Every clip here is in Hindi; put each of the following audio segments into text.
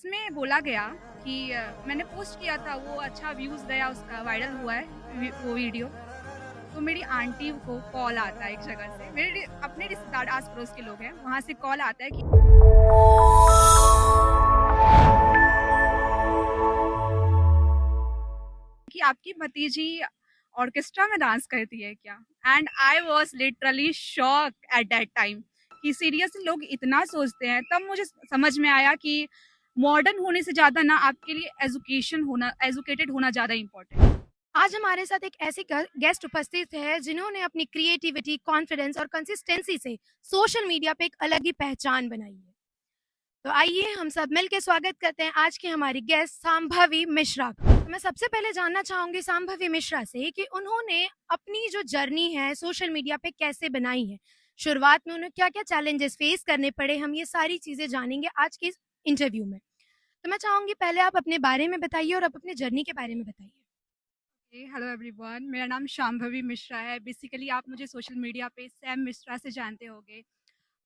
उसमें बोला गया कि मैंने पोस्ट किया था, वो अच्छा व्यूज़ गया, उसका वायरल हुआ है वो वीडियो। तो मेरी आंटी को कॉल आता है एक जगह से, मेरे अपने रिश्तेदार आस-पड़ोस के लोग हैं, वहाँ से कॉल आता है कि आपकी भतीजी ऑर्केस्ट्रा में डांस करती है क्या? And I was literally shocked at that time कि सीरियसली लोग इतना सोचते हैं। तब मुझे समझ में आया कि मॉडर्न होने से ज़्यादा ना आपके लिए एजुकेटेड होना ज़्यादा इम्पोर्टेंट है। आज हमारे साथ एक ऐसी गेस्ट उपस्थित है जिन्होंने अपनी क्रिएटिविटी, कॉन्फिडेंस और कंसिस्टेंसी से सोशल मीडिया पे एक अलग ही पहचान बनाई है। तो आइए हम सब मिलकर स्वागत करते हैं आज की हमारी गेस्ट सांभवी मिश्रा का। तो मैं सबसे पहले जानना चाहूंगी सांभवी मिश्रा से कि उन्होंने अपनी जो जर्नी है सोशल मीडिया पे कैसे बनाई है। शुरुआत में उन्हें क्या-क्या चैलेंजेस फेस करने पड़े, हम ये सारी चीजें जानेंगे आज के इस इंटरव्यू में। तो मैं चाहूंगी पहले आप अपने बारे में बताइए और आप अपने जर्नी के बारे में बताइए। हेलो एवरीवन, मेरा नाम शांभवी मिश्रा है। बेसिकली आप मुझे सोशल मीडिया पे सैम मिश्रा से जानते होंगे।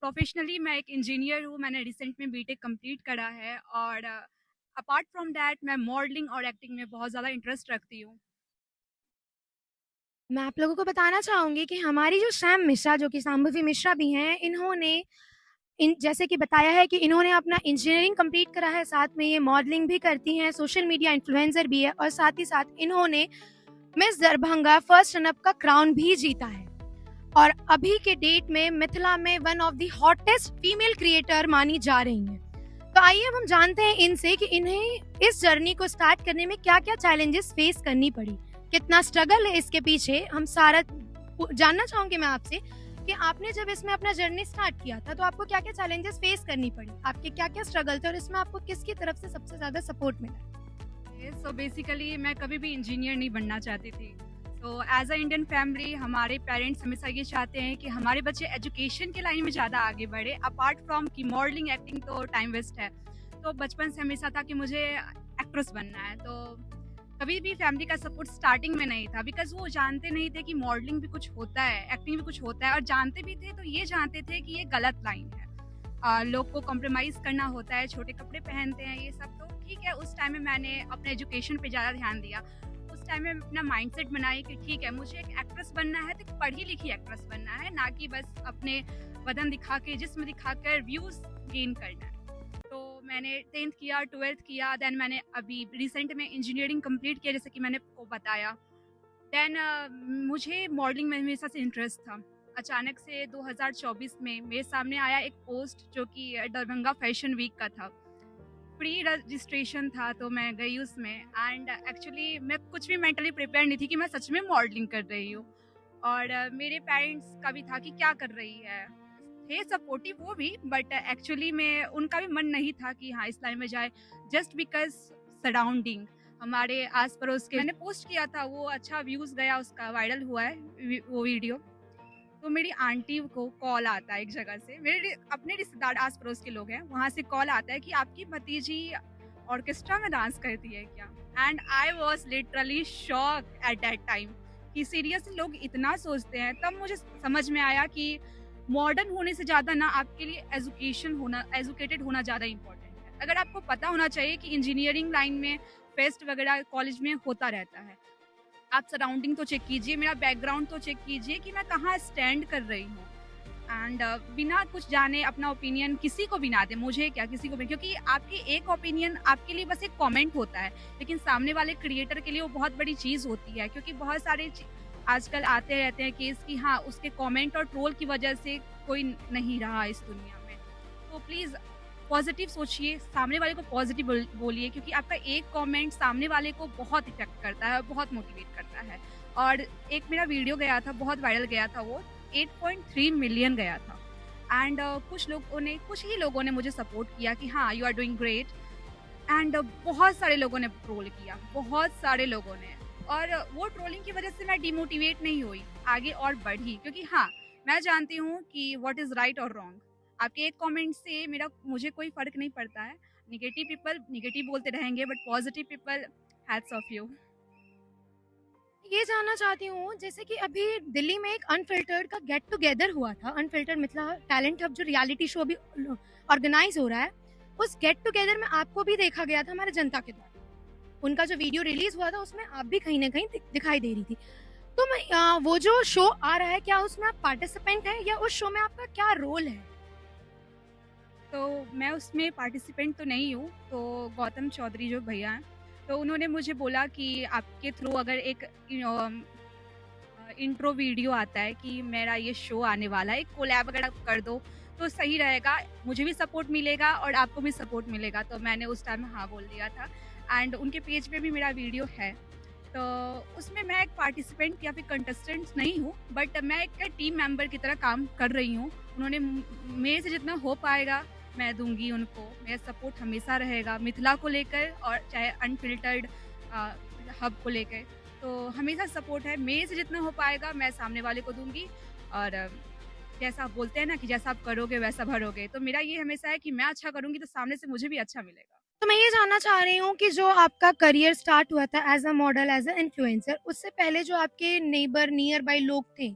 प्रोफेशनली मैं एक इंजीनियर हूँ, मैंने रिसेंट में बीटेक कंप्लीट करा है और अपार्ट फ्रॉम दैट मैं मॉडलिंग और एक्टिंग में बहुत ज़्यादा इंटरेस्ट रखती हूँ। मैं आप लोगों को बताना चाहूँगी कि हमारी जो सैम मिश्रा, जो कि सांभवी मिश्रा भी हैं, इन्होंने जैसे कि बताया है कि इन्होंने अपना इंजीनियरिंग कंप्लीट करा है, साथ में ये मॉडलिंग भी करती हैं, सोशल मीडिया इन्फ्लुएंसर भी है और साथ ही साथ इन्होंने मिस दरभंगा फर्स्ट रनअप का क्राउन भी जीता है और अभी के डेट में मिथिला में one of the hottest female creator मानी जा रही हैं। तो आइए अब हम जानते हैं इनसे कि इन्हें इस जर्नी को स्टार्ट करने में क्या-क्या चैलेंजेस फेस करनी पड़ी, कितना स्ट्रगल है इसके पीछे, हम सारा जानना चाहूंगी मैं आपसे कि आपने जब इसमें अपना जर्नी स्टार्ट किया था तो आपको क्या-क्या चैलेंजेस फेस करनी पड़ी, आपके क्या-क्या स्ट्रगल थे और इसमें आपको किसकी तरफ से सबसे ज्यादा सपोर्ट मिला? सो बेसिकली मैं कभी भी इंजीनियर नहीं बनना चाहती थी। So as a Indian family हमारे पेरेंट्स हमेशा ये चाहते हैं कि हमारे बच्चे एजुकेशन के लाइन में ज़्यादा आगे बढ़े, अपार्ट फ्रॉम कि मॉडलिंग एक्टिंग तो टाइम वेस्ट है। तो बचपन से हमेशा था कि मुझे एक्ट्रेस बनना है। तो कभी भी फैमिली का सपोर्ट स्टार्टिंग में नहीं था, बिकॉज वो जानते नहीं थे कि मॉडलिंग भी कुछ होता है, एक्टिंग भी कुछ होता है, और जानते भी थे तो ये जानते थे कि ये गलत लाइन है। लोग को कॉम्प्रोमाइज़ करना होता है, छोटे कपड़े पहनते हैं, ये सब। तो ठीक है, उस टाइम में मैंने अपने एजुकेशन पे ज़्यादा ध्यान दिया। उस टाइम में अपना माइंडसेट बनाई कि ठीक है, मुझे एक एक्ट्रेस बनना है तो एक पढ़ी लिखी एक्ट्रेस बनना है, ना कि बस अपने बदन दिखा के, जिस्म दिखाकर व्यूज़ गेन करना है। तो मैंने 10th किया, 12th किया, देन मैंने अभी रिसेंट में इंजीनियरिंग कंप्लीट किया, जैसे कि मैंने आपको बताया। देन मुझे मॉडलिंग में हमेशा से इंटरेस्ट था। अचानक से 2024 में मेरे सामने आया एक पोस्ट जो कि दरभंगा फैशन वीक का था। प्री रजिस्ट्रेशन था तो मैं गई उसमें, एंड एक्चुअली मैं कुछ भी मेंटली प्रिपेयर नहीं थी कि मैं सच में मॉडलिंग कर रही हूँ। और मेरे पेरेंट्स का भी था कि क्या कर रही है, थे सपोर्टिव वो भी, बट एक्चुअली में उनका भी मन नहीं था कि हाँ इस लाइन में जाए, जस्ट बिकॉज सराउंडिंग हमारे आस पड़ोस के। मैंने पोस्ट किया था, वो अच्छा व्यूज़ गया, उसका वायरल हुआ है वो वीडियो। तो मेरी आंटी को कॉल आता है एक जगह से, मेरे अपने रिश्तेदार आस पड़ोस के लोग हैं, वहाँ से कॉल आता है कि आपकी भतीजी ऑर्केस्ट्रा में डांस करती है क्या? And I was literally shocked at that time कि सीरियसली लोग इतना सोचते हैं। तब मुझे समझ में आया कि मॉडर्न होने से ज़्यादा ना आपके लिए एजुकेटेड होना ज़्यादा इम्पोर्टेंट है। अगर आपको पता होना चाहिए कि इंजीनियरिंग लाइन में फेस्ट वगैरह कॉलेज में होता रहता है, आप सराउंडिंग तो चेक कीजिए, मेरा बैकग्राउंड तो चेक कीजिए कि मैं कहाँ स्टैंड कर रही हूँ। एंड बिना कुछ जाने अपना ओपिनियन किसी को भी ना दें, मुझे क्या किसी को भी, क्योंकि आपकी एक ओपिनियन आपके लिए बस एक कमेंट होता है, लेकिन सामने वाले क्रिएटर के लिए वो बहुत बड़ी चीज़ होती है। क्योंकि बहुत सारे आजकल आते रहते हैं केस कि हाँ उसके कमेंट और ट्रोल की वजह से कोई नहीं रहा इस दुनिया में। तो प्लीज़ पॉजिटिव सोचिए, सामने वाले को पॉजिटिव बोलिए, क्योंकि आपका एक कमेंट सामने वाले को बहुत इफेक्ट करता है, बहुत मोटिवेट करता है। और एक मेरा वीडियो गया था, बहुत वायरल गया था, वो 8.3 मिलियन गया था। एंड कुछ ही लोगों ने मुझे सपोर्ट किया कि हाँ you are doing great. And बहुत सारे लोगों ने ट्रोल किया, बहुत सारे लोगों ने। और वो ट्रोलिंग की वजह से मैं डिमोटिवेट नहीं हुई, आगे और बढ़ी, क्योंकि हाँ मैं जानती हूँ कि व्हाट इज़ राइट और रॉन्ग। आपके एक कमेंट से मुझे कोई फ़र्क नहीं पड़ता है। नेगेटिव पीपल नेगेटिव बोलते रहेंगे, but positive people hats off you. ये जानना चाहती हूँ जैसे कि अभी दिल्ली में एक अनफिल्टर्ड का गेट टुगेदर हुआ था, अनफिल्टर्ड मिथिला टैलेंट हब जो रियलिटी शो अभी ऑर्गेनाइज हो रहा है, उस गेट टुगेदर में आपको भी देखा गया था हमारे जनता के द्वारा। उनका जो वीडियो रिलीज हुआ था उसमें आप भी कहीं ना कहीं दिखाई दे रही थी। तो मैं वो जो शो आ रहा है, क्या उसमें आप पार्टिसिपेंट हैं या उस शो में आपका क्या रोल है? तो मैं उसमें पार्टिसिपेंट तो नहीं हूँ, तो गौतम चौधरी जो भैया हैं, तो उन्होंने मुझे बोला कि आपके थ्रू अगर एक इंट्रो वीडियो आता है कि मेरा ये शो आने वाला है, एक कोलैब अगर आप कर दो तो सही रहेगा, मुझे भी सपोर्ट मिलेगा और आपको भी सपोर्ट मिलेगा। तो मैंने उस टाइम हाँ बोल दिया था एंड उनके पेज पे भी मेरा वीडियो है। तो उसमें मैं एक पार्टिसिपेंट या फिर कंटेस्टेंट नहीं हूँ, बट मैं एक टीम मेंबर की तरह काम कर रही हूँ। उन्होंने मेरे से जितना हो पाएगा मैं दूंगी उनको, मेरा सपोर्ट हमेशा रहेगा मिथिला को लेकर और चाहे अनफिल्टर्ड हब को लेकर। तो हमेशा सपोर्ट है, मेरे से जितना हो पाएगा मैं सामने वाले को दूंगी। और जैसा आप बोलते हैं ना कि जैसा आप करोगे वैसा भरोगे, तो मेरा ये हमेशा है कि मैं अच्छा करूंगी तो सामने से मुझे भी अच्छा मिलेगा। तो मैं ये जानना चाह रही हूँ कि जो आपका करियर स्टार्ट हुआ था as a model, as a influencer, उससे पहले जो आपके नेबर नियर बाय लोग थे,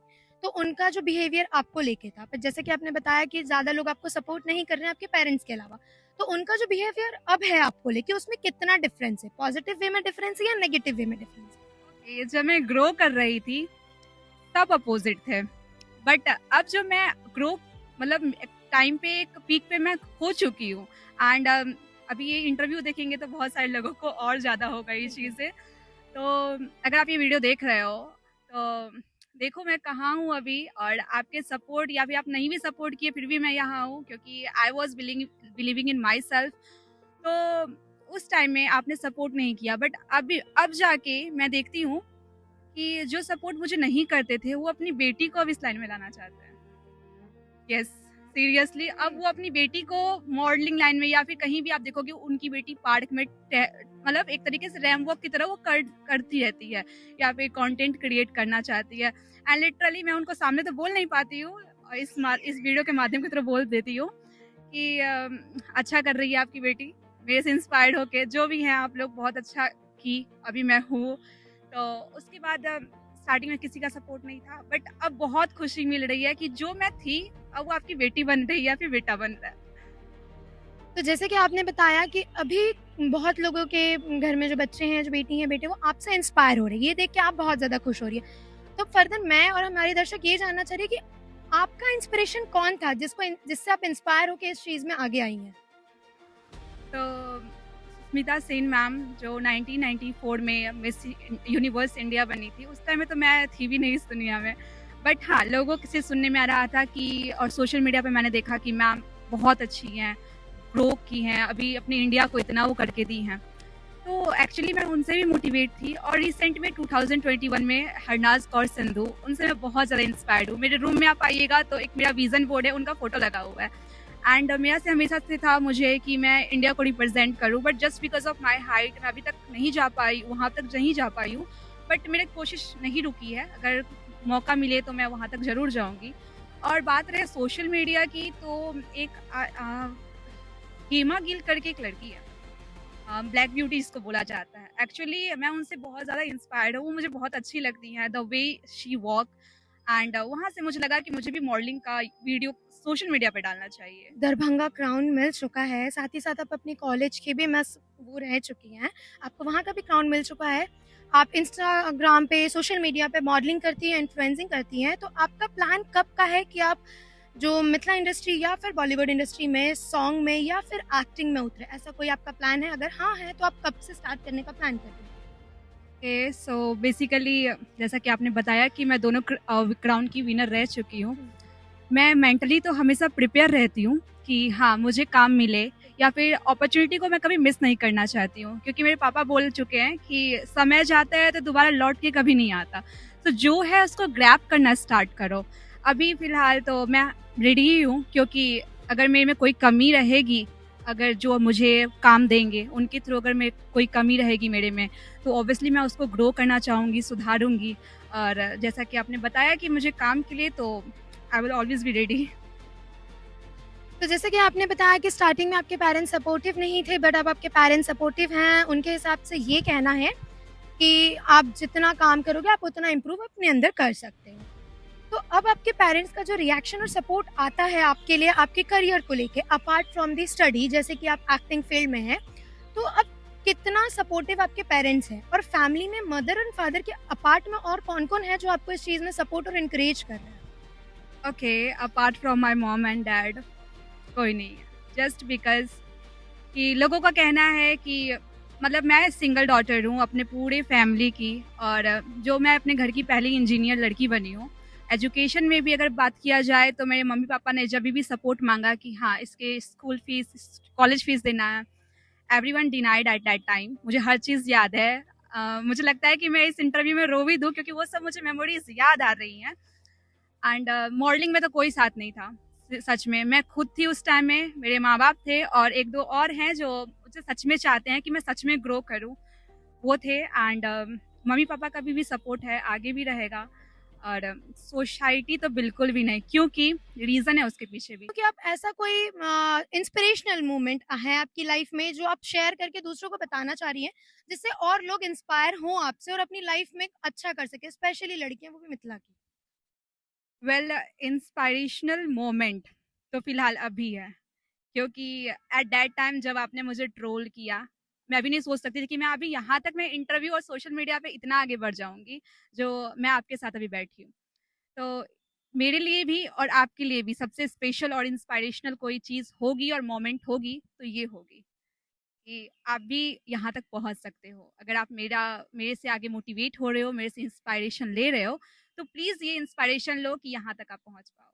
तो उनका जो बिहेवियर आपको लेके था, पर जैसे कि आपने बताया कि ज्यादा लोग आपको सपोर्ट नहीं कर रहे हैं आपके पेरेंट्स के अलावा, तो उनका जो बिहेवियर अब है आपको लेके, उसमें कितना डिफरेंस है? पॉजिटिव वे में डिफरेंस है या नेगेटिव वे में डिफरेंस है? ये जब मैं ग्रो कर रही थी सब अपोजिट थे, बट अब जो मैं ग्रो मतलब टाइम पे एक पीक पे मैं हो चुकी हूँ। एंड अभी ये इंटरव्यू देखेंगे तो बहुत सारे लोगों को और ज़्यादा होगा ये चीज़ें। तो अगर आप ये वीडियो देख रहे हो तो देखो मैं कहाँ हूँ अभी, और आपके सपोर्ट या फिर आप नहीं भी सपोर्ट किए फिर भी मैं यहाँ हूँ, क्योंकि I was believing in my self. तो उस टाइम में आपने सपोर्ट नहीं किया, बट अब जाके मैं देखती हूँ कि जो सपोर्ट मुझे नहीं करते थे वो अपनी बेटी को अब इस लाइन में लाना चाहते हैं। यस, सीरियसली अब वो अपनी बेटी को मॉडलिंग लाइन में या फिर कहीं भी आप देखोगे उनकी बेटी पार्क में मतलब एक तरीके से रैम वॉक की तरह वो करती रहती है या फिर कंटेंट क्रिएट करना चाहती है। एंड लिटरली मैं उनको सामने तो बोल नहीं पाती हूँ, और इस वीडियो के माध्यम की तरह बोल देती हूँ कि अच्छा कर रही है आपकी बेटी, मेरे से इंस्पायर्ड होके जो भी हैं आप लोग बहुत अच्छा की, अभी मैं हूँ। तो उसके बाद स्टार्टिंग में किसी का सपोर्ट नहीं था, बट अब बहुत खुशी मिल रही है कि जो मैं थी अब वो आपकी बेटी बन रही है या फिर बेटा बन रहा है। तो जैसे कि आपने बताया कि अभी बहुत लोगों के घर में जो बच्चे हैं, जो बेटी हैं, बेटे, वो आपसे इंस्पायर हो रहे हैं, ये देख के आप बहुत ज़्यादा खुश हो रही है। तो फर्दर मैं और हमारे दर्शक ये जानना चाह रहे हैं कि आपका इंस्पिरेशन कौन था जिससे आप इंस्पायर होकर इस चीज़ में आगे आई हैं? तो स्मिता सेन मैम जो 1994 में मिस यूनिवर्स इंडिया बनी थी, उस टाइम में तो मैं थी भी नहीं इस दुनिया में, बट हाँ लोगों से सुनने में आ रहा था कि, और सोशल मीडिया पे मैंने देखा कि मैम बहुत अच्छी हैं, ग्रो की हैं, अभी अपनी इंडिया को इतना वो करके दी हैं। तो एक्चुअली मैं उनसे भी मोटिवेट थी, और रिसेंट में 2021 में हरनाज कौर संधू, उनसे मैं बहुत ज़्यादा इंस्पायर्ड हूँ। मेरे रूम में आप आइएगा तो एक मेरा विजन बोर्ड है, उनका फोटो लगा हुआ है। एंड मेरा से हमेशा से था मुझे कि मैं इंडिया को रिप्रेजेंट करूँ, but just because of my height मैं अभी तक नहीं जा पाई, वहाँ तक नहीं जा पाई हूँ। बट मेरी कोशिश नहीं रुकी है, अगर मौका मिले तो मैं वहाँ तक ज़रूर जाऊँगी। और बात रहे सोशल मीडिया की, तो एक हेमा गिल करके एक लड़की है, ब्लैक ब्यूटी इसको बोला जाता है। एक्चुअली मैं उनसे बहुत ज़्यादा इंस्पायर्ड हूँ, वो मुझे बहुत अच्छी लगती हैं, the way she walk. And वहाँ से मुझे लगा कि मुझे भी मॉडलिंग का वीडियो सोशल मीडिया पे डालना चाहिए। दरभंगा क्राउन मिल चुका है, साथ ही साथ आप अपनी कॉलेज की भी मिस वो रह चुकी हैं, आपको वहाँ का भी क्राउन मिल चुका है। आप इंस्टाग्राम पे, सोशल मीडिया पे मॉडलिंग करती हैं, इन्फ्लुएंसिंग करती हैं, तो आपका प्लान कब का है कि आप जो मिथिला इंडस्ट्री या फिर बॉलीवुड इंडस्ट्री में सॉन्ग में या फिर एक्टिंग में उतरे? ऐसा कोई आपका प्लान है? अगर हाँ है तो आप कब से स्टार्ट करने का प्लान कर रहे हैं? ओके, सो बेसिकली जैसा कि आपने बताया कि मैं दोनों क्राउन की विनर रह चुकी हूँ, मैं मेंटली तो हमेशा प्रिपेयर रहती हूँ कि हाँ मुझे काम मिले, या फिर अपॉर्चुनिटी को मैं कभी मिस नहीं करना चाहती हूँ, क्योंकि मेरे पापा बोल चुके हैं कि समय जाता है तो दोबारा लौट के कभी नहीं आता। तो जो है उसको ग्रैब करना स्टार्ट करो। अभी फ़िलहाल तो मैं रेडी ही हूँ, क्योंकि अगर मेरे में कोई कमी रहेगी, अगर जो मुझे काम देंगे उनके थ्रू अगर मैं कोई कमी रहेगी मेरे में, तो ऑब्वियसली मैं उसको ग्रो करना चाहूँगी, सुधारूँगी। और जैसा कि आपने बताया कि मुझे काम के लिए, तो I will always be ready. तो जैसे कि आपने बताया कि स्टार्टिंग में आपके पेरेंट्स सपोर्टिव नहीं थे, बट अब आपके पेरेंट्स सपोर्टिव हैं, उनके हिसाब से ये कहना है कि आप जितना काम करोगे आप उतना इम्प्रूव अपने अंदर कर सकते हो। तो अब आपके पेरेंट्स का जो रिएक्शन और सपोर्ट आता है आपके लिए आपके करियर को लेके अपार्ट फ्रॉम द स्टडी, जैसे कि आप एक्टिंग फील्ड में हैं, तो अब कितना सपोर्टिव आपके पेरेंट्स हैं? और फैमिली में मदर एंड फादर के अपार्ट में और कौन-कौन है जो आपको इस चीज़ में सपोर्ट और एनकरेज कर रहे हैं? Okay, apart from my mom and dad कोई नहीं है। जस्ट बिकॉज़ कि लोगों का कहना है कि मतलब मैं सिंगल डॉटर हूँ अपने पूरे फैमिली की, और जो मैं अपने घर की पहली इंजीनियर लड़की बनी हूँ। एजुकेशन में भी अगर बात किया जाए तो मेरे मम्मी-पापा ने जभी भी सपोर्ट माँगा कि हाँ, इसके स्कूल फीस, कॉलेज फीस देना है, everyone denied at that time. मुझे हर चीज़ याद है। मुझे लगता है कि मैं इस इंटरव्यू में रो भी दूँ क्योंकि वो सब मुझे मेमोरीज़ याद आ रही हैं। एंड मॉडलिंग में तो कोई साथ नहीं था। सच में मैं खुद थी उस टाइम में, मेरे माँ-बाप थे और 1-2 और हैं जो मुझे सच में चाहते हैं कि मैं सच में ग्रो करूँ, वो थे। एंड मम्मी-पापा का भी सपोर्ट है, आगे भी रहेगा। और सोसाइटी तो बिल्कुल भी नहीं, क्योंकि रीज़न है उसके पीछे भी। तो क्या आप ऐसा कोई इंस्पिरेशनल मोमेंट है आपकी लाइफ में जो आप शेयर करके दूसरों को बताना चाह रही हैं, जिससे और लोग इंस्पायर हों आपसे और अपनी लाइफ में अच्छा कर सकें, स्पेशली लड़कियाँ, वो भी मिथिला की? वेल, इंस्पिरेशनल मोमेंट तो फिलहाल अभी है, क्योंकि एट दैट टाइम जब आपने मुझे ट्रोल किया, मैं भी नहीं सोच सकती थी कि मैं अभी यहाँ तक मैं इंटरव्यू और सोशल मीडिया पे इतना आगे बढ़ जाऊँगी, जो मैं आपके साथ अभी बैठी हूँ। तो मेरे लिए भी और आपके लिए भी सबसे स्पेशल और इंस्पिरेशनल कोई चीज़ होगी और मोमेंट होगी, तो ये होगी कि आप भी यहाँ तक पहुँच सकते हो। अगर आप मेरे से आगे मोटिवेट हो रहे हो, मेरे से इंस्पिरेशन ले रहे हो, तो प्लीज़ ये इंस्पिरेशन लो कि यहाँ तक आप पहुँच पाओ।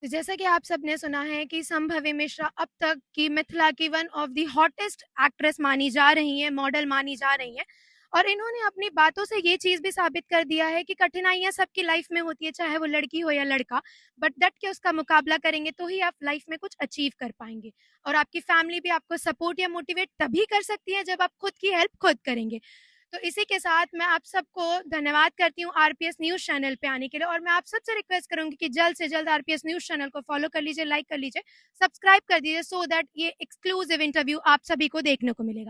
तो जैसा कि आप सबने सुना है कि संभवी मिश्रा अब तक की मिथिला की one of the hottest actress मानी जा रही हैं, मॉडल मानी जा रही हैं और इन्होंने अपनी बातों से ये चीज़ भी साबित कर दिया है कि कठिनाइयाँ सबकी लाइफ में होती है, चाहे वो लड़की हो या लड़का, बट डट के उसका मुकाबला करेंगे तो ही आप लाइफ में कुछ अचीव कर पाएँगे। और आपकी फैमिली भी आपको सपोर्ट या मोटिवेट तभी कर सकती है जब आप खुद की हेल्प खुद करेंगे। तो इसी के साथ मैं आप सबको धन्यवाद करती हूँ आरपीएस न्यूज़ चैनल पे आने के लिए और मैं आप सबसे रिक्वेस्ट करूँगी कि जल्द से जल्द आरपीएस न्यूज़ चैनल को फॉलो कर लीजिए, लाइक कर लीजिए, सब्सक्राइब कर दीजिए सो दैट ये एक्सक्लूसिव इंटरव्यू आप सभी को देखने को मिलेगा।